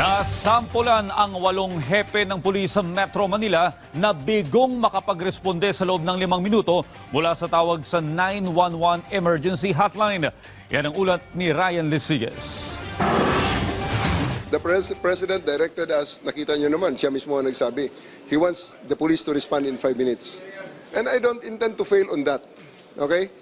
Nasampulan ang 8 hepe ng pulis sa Metro Manila na bigong makapagresponde sa loob ng 5 minuto mula sa tawag sa 911 emergency hotline. Yan ang ulat ni Ryan Lisiges. The President directed us, nakita nyo naman, siya mismo ang nagsabi, he wants the police to respond in 5 minutes. And I don't intend to fail on that, okay?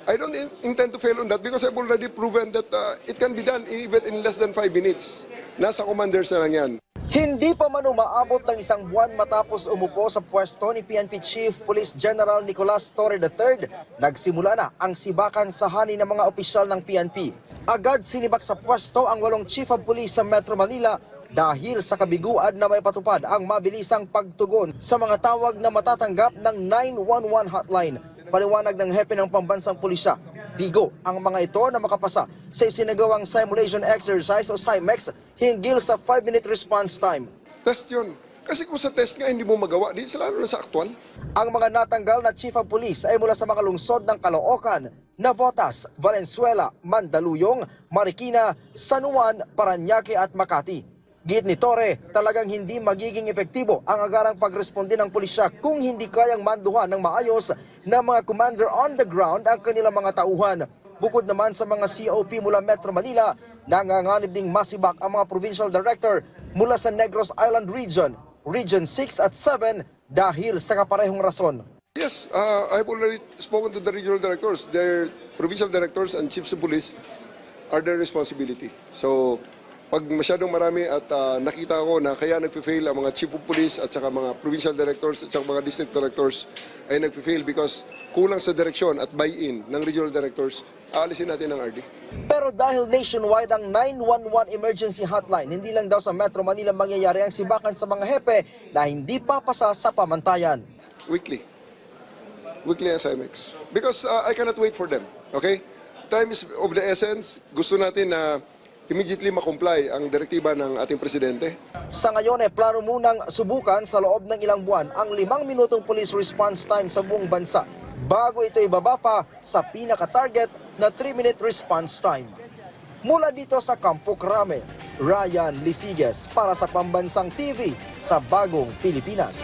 I don't intend to fail on that because I've already proven that it can be done even in less than 5 minutes. Nasa commanders na lang yan. Hindi pa man umaabot ng 1 buwan matapos umupo sa pwesto ni PNP Chief Police General Nicolas Torre III, nagsimula na ang sibakan sa hani ng mga opisyal ng PNP. Agad sinibak sa pwesto ang 8 Chief of Police sa Metro Manila dahil sa kabiguan na may patupad ang mabilisang pagtugon sa mga tawag na matatanggap ng 911 hotline. Paliwanag ng hepe ng pambansang pulisya, bigo ang mga ito na makapasa sa isinagawang simulation exercise o SIMEX hinggil sa 5-minute response time. Test yun. Kasi kung sa test nga hindi mo magawa, di lalo na sa aktual. Ang mga natanggal na Chief of Police ay mula sa mga lungsod ng Caloocan, Navotas, Valenzuela, Mandaluyong, Marikina, San Juan, Parañaque at Makati. Git ni Torre, talagang hindi magiging epektibo ang agarang pagresponde ng pulisya kung hindi kayang manduhan ng maayos ng mga commander on the ground ang kanilang mga tauhan. Bukod naman sa mga COP mula Metro Manila, nanganganib ding masibak ang mga provincial director mula sa Negros Island Region, Region 6 at 7 dahil sa kaparehong rason. Yes, I've already spoken to the regional directors. Their provincial directors and chiefs of police are their responsibility. So, pag masyadong marami at nakita ko na kaya nagfe-fail ang mga chief of police at saka mga provincial directors at saka mga district directors ay nagfe-fail because kulang sa direksyon at buy-in ng regional directors, aalisin natin ang RD. Pero dahil nationwide ang 911 emergency hotline, hindi lang daw sa Metro Manila mangyayari ang sibakan sa mga hepe na hindi papasa sa pamantayan. Weekly ang SIMEX. Because I cannot wait for them, okay? Time is of the essence. Gusto natin na immediately makomply ang direktiba ng ating presidente. Sa ngayon ay plano munang subukan sa loob ng ilang buwan ang 5 minutong police response time sa buong bansa bago ito ibaba pa sa pinaka-target na 3-minute response time. Mula dito sa Campo Crame, Ryan Lisiges para sa Pambansang TV sa Bagong Pilipinas.